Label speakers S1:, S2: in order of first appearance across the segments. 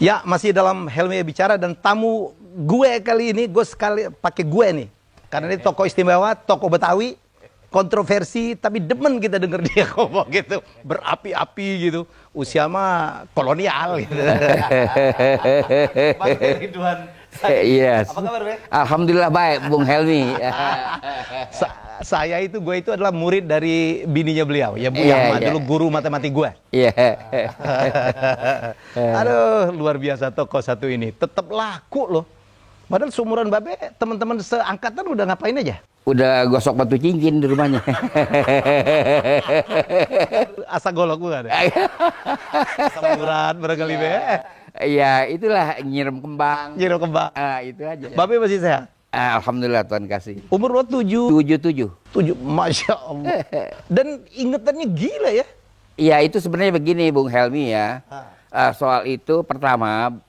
S1: Ya, masih dalam Helmi Bicara dan tamu gue kali ini, gue sekali pakai gue nih. Karena ini tokoh istimewa, tokoh Betawi, kontroversi, tapi demen kita denger dia ngomong gitu. Berapi-api gitu. Usia mah kolonial gitu. Mas Ridwan.
S2: Yes.
S1: Apa kabar, Be?
S2: Alhamdulillah baik, Bung Helmi.
S1: Saya itu, gue itu adalah murid dari bininya beliau, ya Bu Yahma, dulu guru matematik gue.
S2: Iya.
S1: Aduh, luar biasa tokoh satu ini. Tetap laku loh. Padahal seumuran Babe, teman-teman seangkatan udah ngapain aja?
S2: Udah gosok batu cincin di rumahnya.
S1: Asa golok bukan? Asam urat barangkali Be.
S2: Iya, itulah nyiram kembang.
S1: Nyiram kembang.
S2: Itu aja.
S1: Babe masih sehat?
S2: Alhamdulillah Tuhan kasih.
S1: Umur lo 7?
S2: 77.
S1: 7, Masya Allah. Dan ingetannya gila ya?
S2: Iya, itu sebenarnya begini Bung Helmi ya. Soal itu pertama,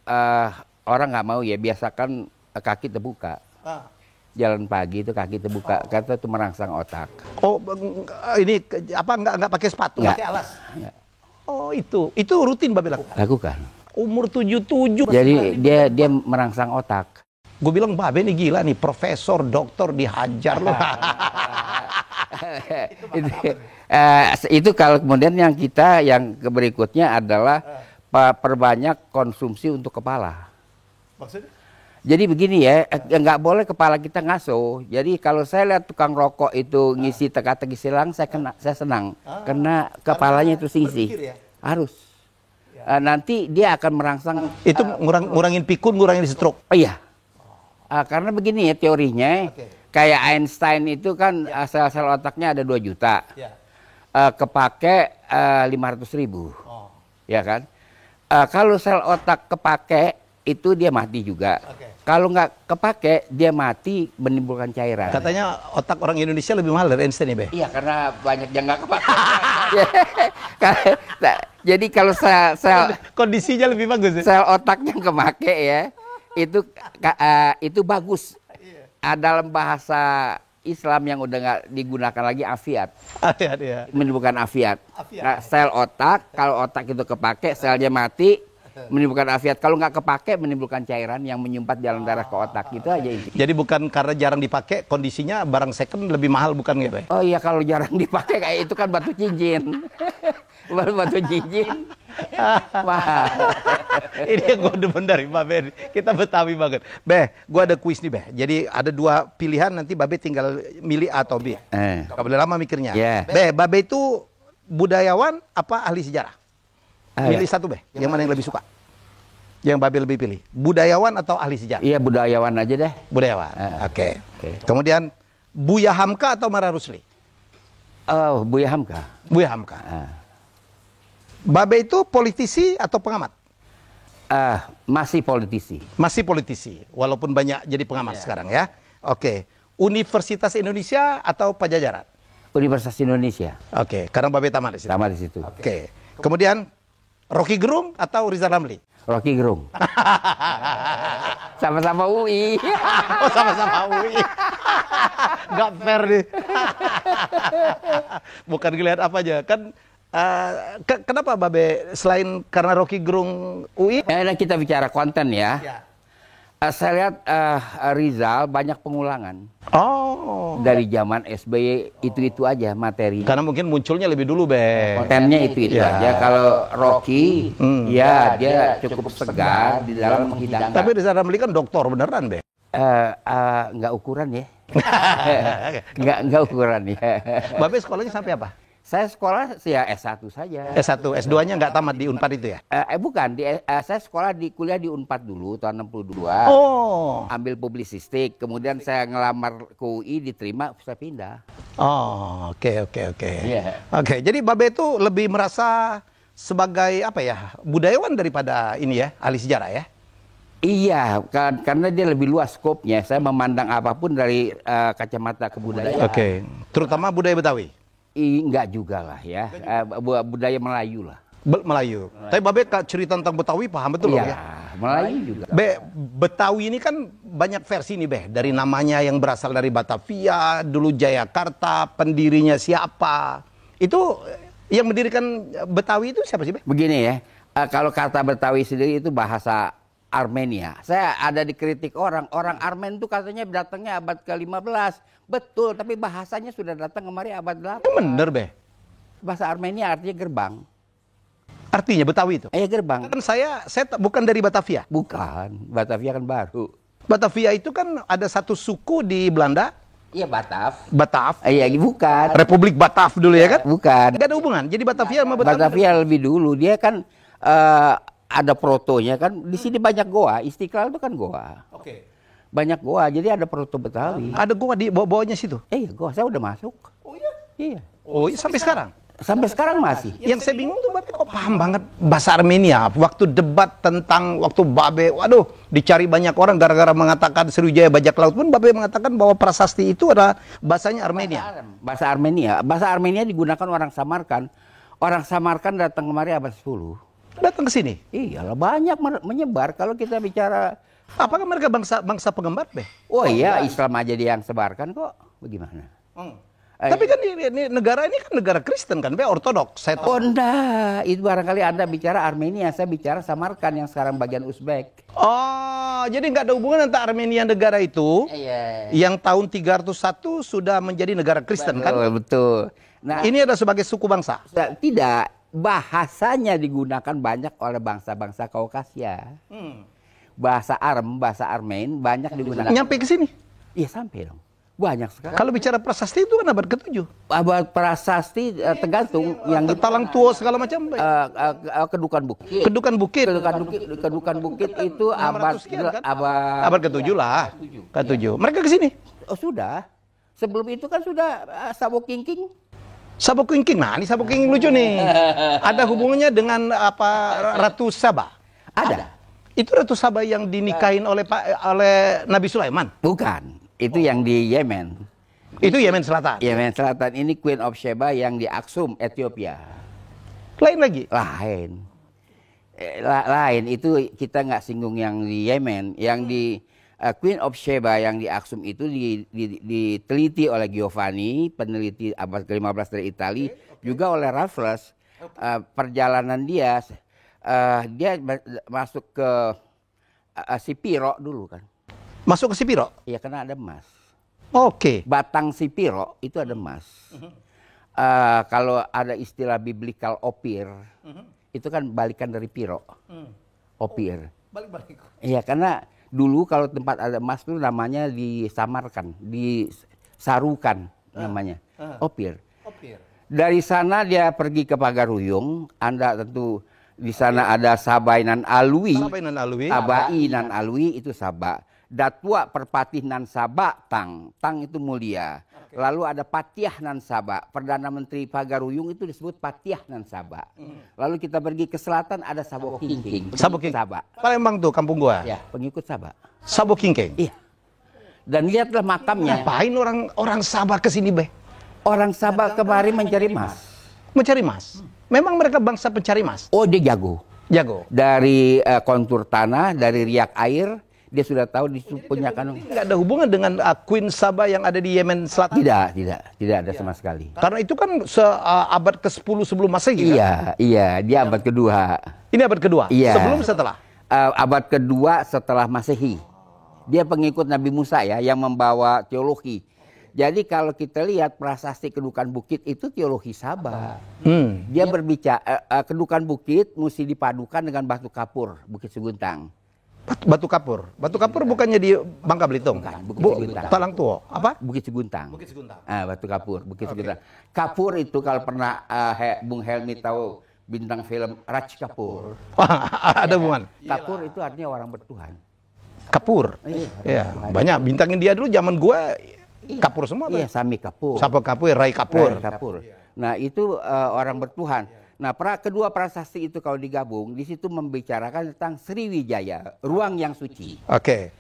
S2: orang nggak mau ya, biasakan kaki terbuka. Jalan pagi itu kaki terbuka, kata itu merangsang otak.
S1: Oh, ini apa nggak pakai sepatu,
S2: Nggak.
S1: pakai alas? Nggak. Oh, itu rutin Babe lakukan?
S2: Lakukan.
S1: Umur 77.
S2: Jadi dia merangsang otak.
S1: Gue bilang Babe ini gila nih, profesor, doktor dihajar loh.
S2: Itu kalau kemudian yang berikutnya adalah perbanyak konsumsi untuk kepala.
S1: Maksudnya?
S2: Jadi begini ya, nggak boleh kepala kita ngaso. Jadi kalau saya lihat tukang rokok itu ngisi teka-teki silang, saya senang. Karena kepalanya itu ngisi.
S1: Ya?
S2: Harus. Nanti dia akan merangsang.
S1: Itu ngurangin pikun, ngurangin stroke.
S2: Oh iya. Karena begini ya teorinya, kayak Einstein itu kan sel-sel otaknya ada 2 juta. Kepake 500.000. Ya kan? Kalau sel otak kepake, itu dia mati juga. Kalau nggak kepake, dia mati menimbulkan cairan.
S1: Katanya otak orang Indonesia lebih mahal dari Einstein ya, Be?
S2: Iya, karena banyak yang nggak kepake. Jadi kalau sel
S1: kondisinya lebih bagus ya?
S2: Sel otaknya kepake ya, itu bagus. Dalam bahasa Islam yang udah nggak digunakan lagi afiat.
S1: Ya.
S2: Menimbulkan afiat. Nah, sel otak, kalau otak itu kepake, selnya mati, menimbulkan afiat. Kalau nggak kepake, menimbulkan cairan yang menyumpat jalan darah ke otak. Itu aja intinya.
S1: Jadi bukan karena jarang dipakai, kondisinya barang second lebih mahal bukan ya, Be?
S2: Oh iya, kalau jarang dipakai kayak itu kan batu cincin. Batu cincin. Wah.
S1: Ini yang gue demen dari Babe. Kita Betawi banget. Be, gue ada kuis nih, Be. Jadi ada 2 pilihan, nanti Babe tinggal milih A atau B. Gak boleh lama mikirnya. Be, Babe itu budayawan apa ahli sejarah? Milih satu, Be. Yang mana yang lebih suka? Yang Babe lebih pilih. Budayawan atau ahli sejarah?
S2: Iya, budayawan aja deh.
S1: Budayawan. Oke. Kemudian Buya Hamka atau Mara Rusli?
S2: Oh, Buya Hamka.
S1: Buya Hamka. Babe itu politisi atau pengamat?
S2: Masih politisi.
S1: Masih politisi, walaupun banyak jadi pengamat sekarang ya. Oke. Universitas Indonesia atau Pajajaran?
S2: Universitas Indonesia.
S1: Oke, karena Babe tamat di situ.
S2: Tamat di situ.
S1: Oke. Kemudian Rocky Gerung atau Rizal Ramli?
S2: Rocky Gerung. Sama-sama UI.
S1: Oh, sama-sama UI. Gak fair nih. Bukan ngelihat apa aja. Kan kenapa Babe selain karena Rocky Gerung UI?
S2: Kita bicara konten ya. Saya lihat Rizal banyak pengulangan.
S1: Oh.
S2: Dari zaman SBY itu aja materi.
S1: Karena mungkin munculnya lebih dulu, Be.
S2: Kontennya itu aja. Kalau Rocky, ya dia cukup segar di dalam menghidangkan.
S1: Tapi Rizal Ramli kan doktor beneran, Be.
S2: Nggak ukuran ya. Nggak ukuran ya.
S1: Babe sekolahnya sampai apa?
S2: Saya sekolah ya S1 saja.
S1: S1, S2-nya nggak tamat di Unpad itu ya?
S2: Bukan, saya sekolah kuliah di Unpad dulu tahun 62.
S1: Oh.
S2: Ambil publisistik, kemudian saya ngelamar ke UI, diterima, saya pindah.
S1: Oh, oke.
S2: Yeah.
S1: Oke, jadi Babe itu lebih merasa sebagai apa ya, budayawan daripada ini ya, ahli sejarah ya?
S2: Iya, karena dia lebih luas skopnya. Saya memandang apapun dari kacamata kebudayaan.
S1: Oke, terutama budaya Betawi?
S2: Enggak juga lah ya, budaya Melayu lah.
S1: Melayu. Tapi Babe cerita tentang Betawi paham betul
S2: ya? Melayu juga.
S1: Betawi ini kan banyak versi nih, Be. Dari namanya yang berasal dari Batavia, dulu Jayakarta, pendirinya siapa. Itu yang mendirikan Betawi itu siapa sih, Be?
S2: Begini ya, Kalau kata Betawi sendiri itu bahasa Armenia. Saya ada dikritik orang Armen itu katanya datangnya abad ke-15. Betul, tapi bahasanya sudah datang kemari abad 8.
S1: Bener, Beh.
S2: Bahasa Armenia artinya gerbang.
S1: Artinya Betawi itu?
S2: Iya, gerbang.
S1: Kan saya bukan dari Batavia.
S2: Bukan, Batavia kan baru.
S1: Batavia itu kan ada satu suku di Belanda.
S2: Iya, Batav.
S1: Batav.
S2: Iya, bukan.
S1: Republik Batav dulu ya kan?
S2: Bukan.
S1: Gak ada hubungan. Jadi Batavia sama Betawi.
S2: Batavia lebih dulu. Dia kan ada protonya kan. Di sini banyak goa. Istiqlal itu kan goa.
S1: Oke.
S2: Banyak goa. Jadi ada proto Betawi.
S1: Ada gua di bawah-bawahnya situ.
S2: Iya, goa. Saya udah masuk.
S1: Oh iya?
S2: Iya.
S1: Oh iya, sampai sekarang?
S2: Sampai sekarang masih.
S1: Yang saya bingung tuh Babe kok paham banget bahasa Armenia. Waktu debat tentang waktu Babe, waduh, dicari banyak orang gara-gara mengatakan Sriwijaya bajak laut pun Babe mengatakan bahwa prasasti itu adalah bahasanya Armenia.
S2: Bahasa Armenia. Bahasa Armenia digunakan orang Samarkan. Orang Samarkan datang kemari abad 10.
S1: Datang ke sini.
S2: Iyalah, banyak menyebar kalau kita bicara.
S1: Apakah mereka bangsa pengembar, Be?
S2: Oh iya, Islam aja dia yang sebarkan kok. Bagaimana?
S1: Tapi kan ini negara ini kan negara Kristen kan, Be, Ortodoks. Saya tahu.
S2: Oh enggak, itu barangkali Anda bicara Armenia, saya bicara Samarkan yang sekarang bagian Uzbek.
S1: Oh, jadi nggak ada hubungan antara Armenia negara itu, yang tahun 301 sudah menjadi negara Kristen kan?
S2: Betul. Nah,
S1: ini adalah sebagai suku bangsa.
S2: Tidak, bahasanya digunakan banyak oleh bangsa-bangsa Kaukasia. Bahasa Armen banyak digunakan.
S1: Nyampe ke sini?
S2: Iya, sampai dong. Banyak sekali.
S1: Kalau bicara prasasti itu kan abad ke-7.
S2: Abad prasasti tergantung yang
S1: Talang Tuo segala macam.
S2: Kedukan Bukit.
S1: Kedukan Bukit.
S2: Kedukan Bukit itu abad
S1: kan? abad ke-7 lah. Ke-7. Mereka ke sini?
S2: Oh, sudah. Sebelum itu kan sudah Sabo Kingking.
S1: Sabo Kingking. Nah, ini Sabo Kingking lucu nih. Ada hubungannya dengan apa Ratu Saba?
S2: Ada.
S1: Itu Ratu Saba yang dinikahin oleh Nabi Sulaiman?
S2: Bukan. Itu yang di Yemen.
S1: Itu Yemen Selatan?
S2: Yemen Selatan. Ini Queen of Sheba yang di Aksum, Ethiopia.
S1: Lain lagi?
S2: Lain. Lain. Itu kita nggak singgung yang di Yemen. Yang di Queen of Sheba yang di Aksum itu diteliti oleh Giovanni, peneliti abad ke-15 dari Italia. Juga oleh Raffles. Perjalanan dia masuk ke Sipiro dulu kan.
S1: Masuk ke Sipiro?
S2: Iya, karena ada emas.
S1: Oke.
S2: Batang Sipiro itu ada emas. Kalau ada istilah biblikal opir, itu kan balikan dari piro. Opir.
S1: Balik-balik.
S2: Iya, karena dulu kalau tempat ada emas itu namanya disamarkan, disarukan namanya. Opir. Dari sana dia pergi ke Pagaruyung. Anda tentu di sana ada Sabai nan Alwi. Abai nan Alwi itu Sabah. Datua Perpatih nan Sabah Tang itu mulia. Lalu ada Patiah nan Sabah. Perdana Menteri Pagaruyung itu disebut Patiah nan Sabah. Lalu kita pergi ke selatan ada Sabo Kingking.
S1: Sabo Kingking.
S2: Sabah.
S1: Palembang tuh kampung gua.
S2: Ya, pengikut Sabah.
S1: Sabo Kingking.
S2: Iya. Dan lihatlah makamnya.
S1: Ngapain orang Sabah ke sini, Be?
S2: Orang Sabah kemari mencari emas.
S1: Mencari emas. Memang mereka bangsa pencari emas.
S2: Oh, dia jago.
S1: Jago.
S2: Dari kontur tanah, dari riak air, dia sudah tahu di situ punya kanung.
S1: Nggak ada hubungan dengan Queen Saba yang ada di Yemen Selatan?
S2: Tidak ada sama sekali.
S1: Karena itu kan abad ke-10 sebelum Masehi.
S2: Iya, dia abad kedua.
S1: Ini abad kedua?
S2: Iya.
S1: Sebelum setelah?
S2: Abad kedua setelah Masehi. Dia pengikut Nabi Musa ya, yang membawa teologi. Jadi kalau kita lihat prasasti Kedukan Bukit itu teologi Sabah. Dia berbicara Kedukan Bukit mesti dipadukan dengan batu kapur, Bukit Seguntang.
S1: Batu kapur. Batu kapur bukannya di Bangka Belitung?
S2: Bukan, Bukit Seguntang.
S1: Talang Tuo. Apa?
S2: Bukit Seguntang. Batu kapur, Bukit Seguntang. Kapur itu kalau pernah Bung Helmi tahu bintang film Raj Kapoor.
S1: Ada hubungan.
S2: Kapur itu artinya orang bertuhan.
S1: Kapur. Iya, banyak bintang India dulu zaman gua kapur semua.
S2: Iya, Sami Kapur.
S1: Sapa Kapur, Rai Kapur.
S2: Nah, itu orang bertuhan. Nah, kedua prasasti itu kalau digabung, di situ membicarakan tentang Sriwijaya, ruang yang suci.
S1: Oke.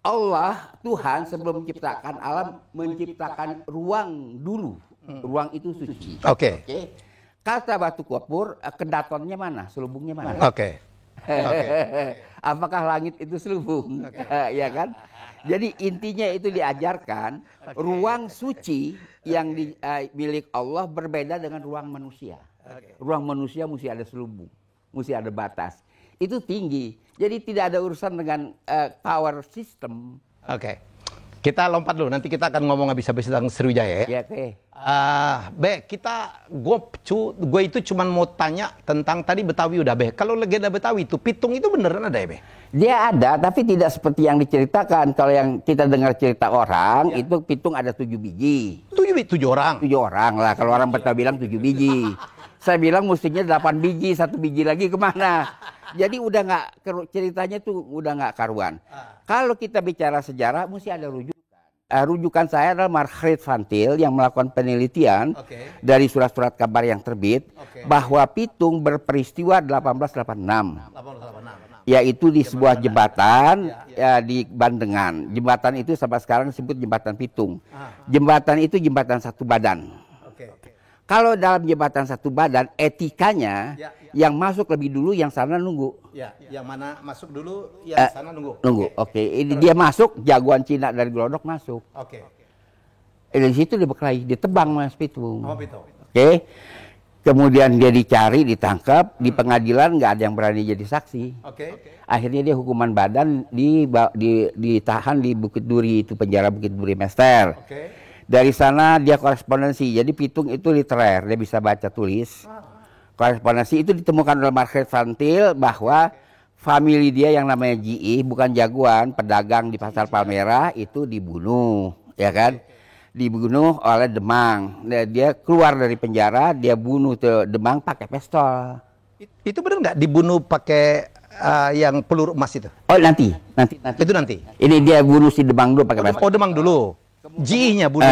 S2: Allah, Tuhan sebelum menciptakan alam, menciptakan ruang dulu. Ruang itu suci.
S1: Oke.
S2: Kata batu kapur, kedatonnya mana? Selubungnya mana?
S1: Oke.
S2: Apakah langit itu selubung? Ya kan? Jadi intinya itu diajarkan ruang suci yang milik Allah berbeda dengan ruang manusia. Ruang manusia mesti ada selubung, mesti ada batas. Itu tinggi. Jadi tidak ada urusan dengan power system.
S1: Oke. Kita lompat dulu, nanti kita akan ngomong habis-habis tentang Sriwijaya ya.
S2: Ya, oke.
S1: Gue itu cuma mau tanya tentang tadi Betawi udah, Be. Kalau legenda Betawi itu, pitung itu beneran ada ya, Be?
S2: Dia ada, tapi tidak seperti yang diceritakan. Kalau yang kita dengar cerita orang, itu pitung ada 7 biji.
S1: 7 orang?
S2: 7 orang lah, kalau orang Betawi bilang 7 biji. Saya bilang mestinya 8 biji, 1 biji lagi kemana? Jadi udah nggak, ceritanya tuh udah nggak karuan. Kalau kita bicara sejarah, mesti ada rujukan. Rujukan saya adalah Margaret van Til yang melakukan penelitian dari surat-surat kabar yang terbit bahwa pitung berperistiwa 1886. Yaitu di sebuah jembatan di Bandengan. Jembatan itu sampai sekarang disebut jembatan pitung. Jembatan itu jembatan satu badan. Kalau dalam jembatan satu badan, etikanya yang masuk lebih dulu, yang sana nunggu.
S1: Ya, yang mana masuk dulu, yang sana nunggu.
S2: Nunggu, oke. Ini dia masuk, jagoan Cina dari Glodok masuk.
S1: Oke.
S2: Dari situ dia berkelahi, ditebang Mas Pitung.
S1: Oh, Pitung.
S2: Oke. Kemudian dia dicari, ditangkap, di pengadilan nggak ada yang berani jadi saksi. Akhirnya dia hukuman badan, ditahan di Bukit Duri, itu penjara Bukit Duri Mester. Dari sana dia korespondensi, jadi pitung itu literer, dia bisa baca tulis. Korespondensi itu ditemukan oleh Margaret van Til bahwa famili dia yang namanya Ji, bukan jagoan, pedagang di Pasar Palmerah itu dibunuh, ya kan? Dibunuh oleh Demang. Dia keluar dari penjara, dia bunuh ke Demang pakai pistol.
S1: Itu benar nggak dibunuh pakai yang peluru emas itu?
S2: Oh nanti.
S1: Itu nanti.
S2: Ini dia bunuh si Demang dulu pakai pistol.
S1: Oh Demang dulu. Ji-nya bunuh.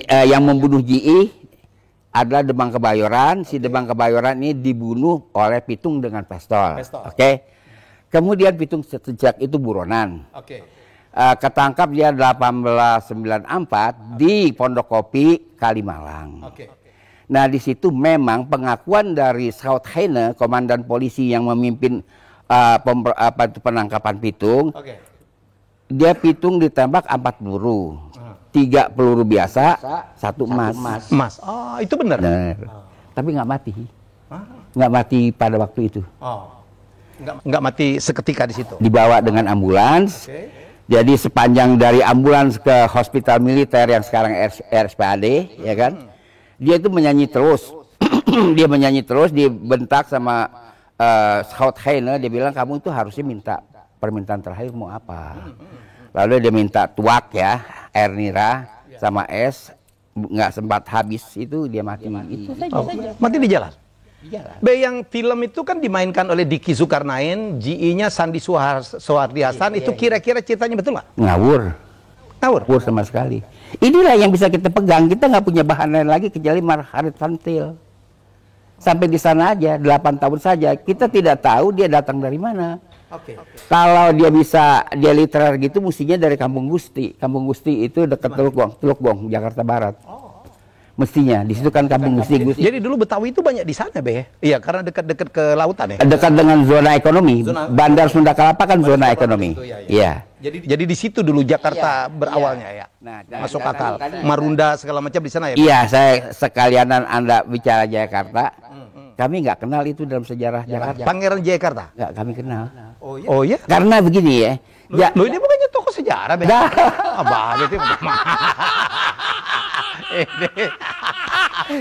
S2: Yang membunuh Ji adalah Demang Kebayoran. Si Demang Kebayoran ini dibunuh oleh Pitung dengan pistol. Oke. Kemudian Pitung sejak itu buronan. Ketangkap dia 1894 di Pondok Kopi, Kalimalang. Nah di situ memang pengakuan dari South Heine, komandan polisi yang memimpin penangkapan Pitung. Dia Pitung ditembak 4 peluru. 3 peluru biasa, 1 emas.
S1: Oh, itu benar.
S2: Tapi nggak mati. Nggak mati pada waktu itu.
S1: Nggak mati seketika di situ.
S2: Dibawa dengan ambulans. Jadi sepanjang dari ambulans ke hospital militer yang sekarang RSPAD, ya kan? Dia itu menyanyi terus. Dia menyanyi terus, dibentak sama South Heine. Dia bilang kamu itu harusnya minta permintaan terakhir mau apa. Lalu dia minta tuak ya, air nira sama es, nggak sempat habis itu dia mati. Itu saja.
S1: Mati di jalan. Yang film itu kan dimainkan oleh Diki Zulkarnain, GI-nya Sandi Suhardi Hasan. Itu kira-kira ceritanya betul nggak?
S2: Ngawur sama sekali. Inilah yang bisa kita pegang. Kita nggak punya bahan lain lagi kecuali Margaret van Til. Sampai di sana aja 8 tahun saja. Kita tidak tahu dia datang dari mana. Kalau dia literer gitu, mestinya dari Kampung Gusti. Kampung Gusti itu dekat Teluk Gong, Jakarta Barat. Mestinya di situ kan Kampung Gusti.
S1: Jadi dulu Betawi itu banyak di sana, Be. Iya, karena dekat-dekat ke lautan ya.
S2: Dekat dengan zona ekonomi. Bandar Sunda Kelapa kan zona ekonomi. Iya.
S1: Jadi di situ dulu Jakarta berawalnya ya.
S2: Nah,
S1: masuk akal. Marunda segala macam di sana ya.
S2: Iya, saya sekalianan Anda bicara Jakarta. Kami nggak kenal itu dalam sejarah Jakarta.
S1: Pangeran Jayakarta?
S2: Nggak kami kenal.
S1: Oh iya?
S2: Karena begini ya.
S1: Loh ini bukannya tokoh sejarah, Be? Abang itu.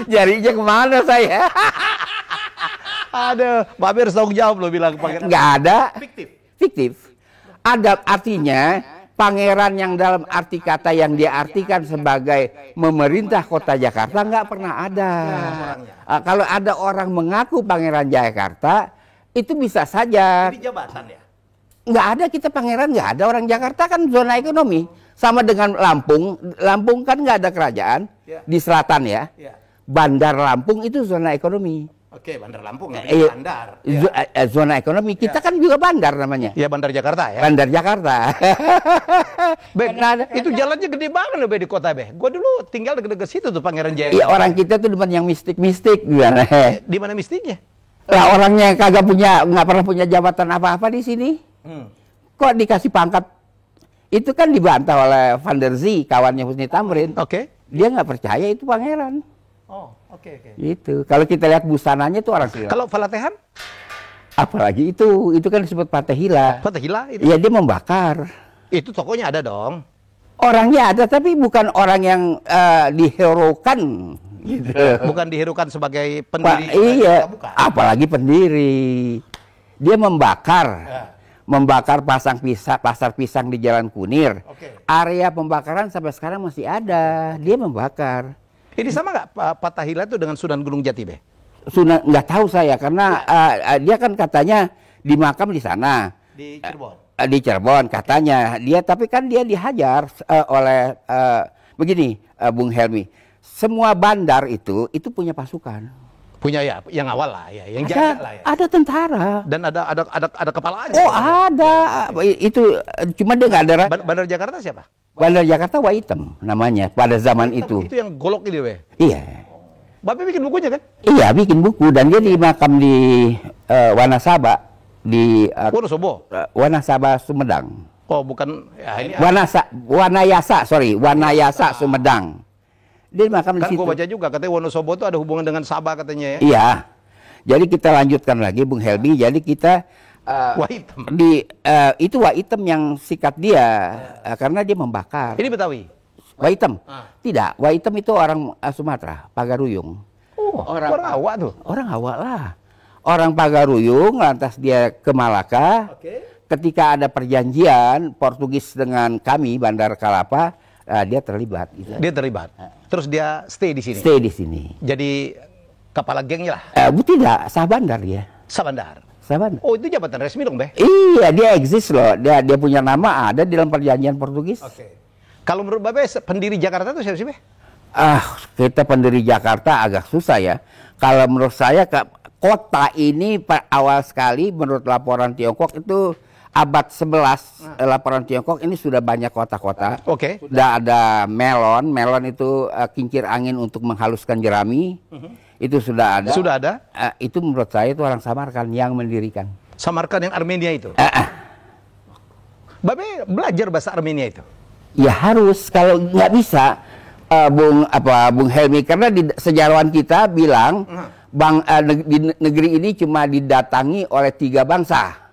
S2: Jarinya kemana saya?
S1: Aduh, Babe harus tanggung jawab lo bilang pangeran.
S2: Nggak ada. Fiktif. Ada artinya pangeran yang dalam arti kata yang dia artikan sebagai memerintah kota Jakarta nggak pernah ada. Kalau ada orang mengaku pangeran Jakarta, itu bisa saja.
S1: Di jabatan ya?
S2: Nggak ada, kita pangeran nggak ada. Orang Jakarta kan zona ekonomi. Sama dengan Lampung. Lampung kan nggak ada kerajaan di selatan ya. Bandar Lampung itu zona ekonomi.
S1: Oke, Bandar Lampung, bandar.
S2: Zona ekonomi, kita kan juga bandar namanya.
S1: Iya, Bandar Jakarta ya.
S2: Bandar Jakarta.
S1: Itu jalannya gede banget loh, Be, di kota, Be. Gua dulu tinggal deket-deket situ tuh Pangeran Jaya.
S2: Iya, orang kita tuh demen yang mistik-mistik gimana?
S1: Di mana mistiknya?
S2: Lah orangnya kagak punya, nggak pernah punya jabatan apa-apa di sini. Kok dikasih pangkat? Itu kan dibantah oleh Van der Zee, kawannya Husni Tamrin. Dia nggak percaya itu pangeran. Itu. Kalau kita lihat busananya itu orang Sri Lanka.
S1: Kalau Falatehan?
S2: Apalagi itu kan disebut Fatehila.
S1: Fatehila itu?
S2: Iya, dia membakar.
S1: Itu tokonya ada dong.
S2: Orangnya ada, tapi bukan orang yang diherokan. Gitu.
S1: Bukan diherokan sebagai pendiri.
S2: Iya, apalagi pendiri. Dia membakar. Membakar pasar pisang di Jalan Kunir. Area pembakaran sampai sekarang masih ada. Dia membakar.
S1: Ini sama nggak Fatehila itu dengan Sunan Gunung Jati, Be?
S2: Sunan nggak tahu saya karena dia kan katanya dimakam di sana.
S1: Di Cirebon.
S2: Di Cirebon katanya. Dia tapi kan dia dihajar oleh begini, Bung Helmi. Semua bandar itu punya pasukan.
S1: Punya ya, yang awal lah ya, yang jaga lah ya.
S2: Ada tentara.
S1: Dan ada kepalanya.
S2: Oh, ada. Itu cuma dia nggak ada.
S1: Bandar Jakarta siapa?
S2: Bandar Jakarta Waitem namanya pada zaman itu.
S1: Itu yang golok ini, Be.
S2: Iya.
S1: Bapak bikin bukunya kan?
S2: Iya, bikin buku dan dia dimakam di Wanasaba di
S1: Wonosobo.
S2: Wanasaba Sumedang.
S1: Oh, bukan ya ini.
S2: Wanayasa Sumedang. Dia makam
S1: Kan
S2: di situ.
S1: gue baca juga katanya Wonosobo itu ada hubungan dengan Sabah katanya ya.
S2: Iya. Jadi kita lanjutkan lagi Bung Helmi. Jadi kita
S1: Waitem.
S2: Itu Waitem yang sikat dia karena dia membakar.
S1: Ini Betawi.
S2: Waitem. Tidak, Waitem itu orang Sumatera, Pagaruyung.
S1: Oh, orang Awak tuh.
S2: Orang Awak lah. Orang Pagaruyung lantas dia ke Malaka. Ketika ada perjanjian Portugis dengan kami Bandar Kalapa, dia terlibat. Gitu.
S1: Dia terlibat. Terus dia stay di sini.
S2: Stay di sini.
S1: Jadi kepala gengnya lah.
S2: Tidak, Sabandar dia.
S1: Sabandar.
S2: Sabandar.
S1: Oh, itu jabatan resmi dong, Be?
S2: Iya, dia eksis loh. Dia punya nama ada di dalam perjanjian Portugis.
S1: Kalau menurut Babe pendiri Jakarta itu siapa sih, Be?
S2: Kita pendiri Jakarta agak susah ya. Kalau menurut saya kota ini awal sekali menurut laporan Tiongkok itu abad 11 laporan Tiongkok ini sudah banyak kota-kota. Sudah ada melon itu kincir angin untuk menghaluskan jerami. Itu sudah ada.
S1: Sudah ada?
S2: Itu menurut saya itu orang Samarkand yang mendirikan.
S1: Samarkand yang Armenia itu? Babe belajar bahasa Armenia itu?
S2: Ya harus, kalau nggak bisa Bung Helmi, karena di sejarawan kita bilang di negeri ini cuma didatangi oleh 3 bangsa.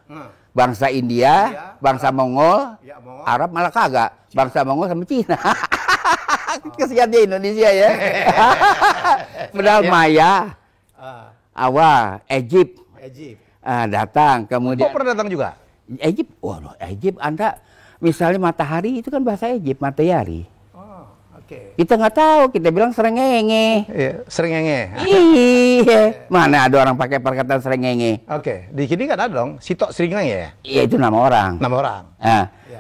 S2: Bangsa India, bangsa Mongol, Arab malah kagak. Bangsa Mongol sama Cina. Kesian di Indonesia ya. Padahal Maya, Egypt datang. Kemudian
S1: pernah datang juga?
S2: Egypt, waduh, Egypt Anda misalnya matahari itu kan bahasa Egypt, matahari. Kita nggak tahu, kita bilang serengenge.
S1: Iya, serengenge.
S2: Iya, mana ada orang pakai perkataan serengenge.
S1: Di sini kan ada dong, Sitok serengenge ya?
S2: Iya, itu nama orang.
S1: Nama orang.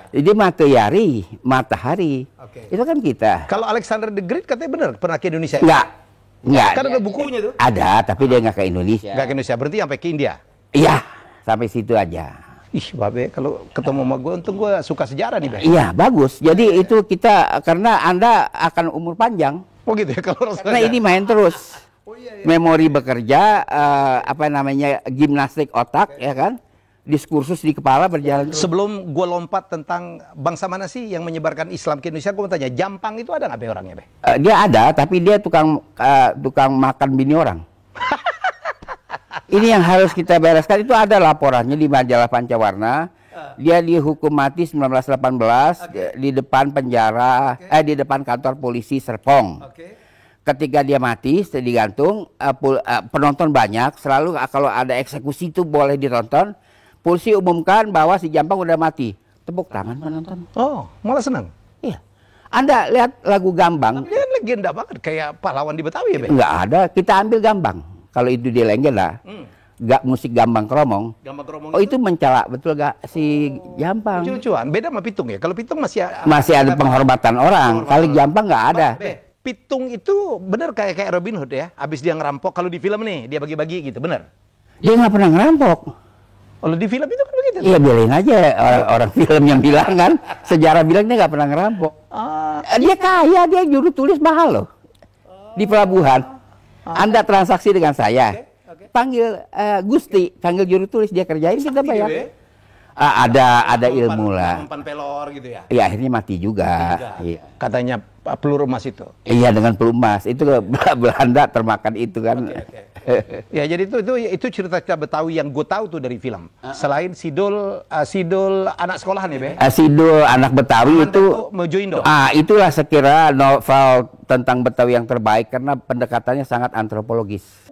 S2: Jadi matahari. Itu kan kita.
S1: Kalau Alexander the Great katanya benar pernah ke Indonesia?
S2: Enggak.
S1: Kan ada bukunya tuh.
S2: Ada, tapi dia nggak ke Indonesia.
S1: Nggak ke Indonesia, berarti sampai ke India?
S2: Iya, sampai situ aja.
S1: Babe, kalau ketemu sama gue, untung gue suka sejarah nih, Be.
S2: Iya, bagus. Jadi itu kita, karena Anda akan umur panjang.
S1: Oh gitu ya, kalau
S2: karena ini main terus. Memori bekerja, gimnastik otak, ya kan? Diskursus di kepala berjalan terus.
S1: Sebelum gue lompat tentang bangsa mana sih yang menyebarkan Islam ke Indonesia, gue mau tanya, Jampang itu ada nggak, Be, orangnya, Be?
S2: Dia ada, tapi dia tukang makan bini orang. Ini yang harus kita bereskan. Itu ada laporannya di majalah Pancawarna. Dia dihukum mati 1918 di depan penjara, di depan kantor polisi Serpong. Ketika dia mati, digantung, penonton banyak. Selalu kalau ada eksekusi itu boleh ditonton. Polisi umumkan bahwa si Jampang udah mati. Tepuk tangan penonton.
S1: Oh, malah senang.
S2: Iya. Anda lihat lagu Gambang.
S1: Tapi dia legenda banget, kayak pahlawan di Betawi ya, Be?
S2: Enggak ada, kita ambil Gambang. Kalau itu dia legenda. Musik Gambang Kromong. Oh, itu mencela betul gak si Jampang?
S1: Lucu-lucuan. Beda sama Pitung ya. Kalau Pitung masih
S2: ada penghormatan orang. Kalau Jampang nggak ada.
S1: Pitung itu benar kayak Robin Hood ya. Abis dia ngerampok, kalau di film nih dia bagi-bagi gitu, benar?
S2: Dia nggak pernah ngerampok.
S1: Kalau di film itu kan begitu.
S2: Iya, biarin aja orang film yang bilang kan. Sejarah bilang dia nggak pernah ngerampok. Dia kaya, dia juru tulis mahal loh. Di pelabuhan. Anda transaksi dengan saya. Panggil Gusti, panggil juru tulis, dia kerjain, kita bayar. Ada ilmu lah.
S1: Umpan pelor gitu ya.
S2: Iya, akhirnya mati juga. Iya.
S1: Katanya peluru emas itu.
S2: Iya, dengan peluru emas. Itu Belanda termakan itu kan.
S1: Ya, jadi itu cerita Betawi yang gue tahu tuh dari film. Selain Sidul anak sekolahan ya, Be?
S2: Sidul anak Betawi itu
S1: Mojoindo.
S2: Itulah sekira novel tentang Betawi yang terbaik karena pendekatannya sangat antropologis.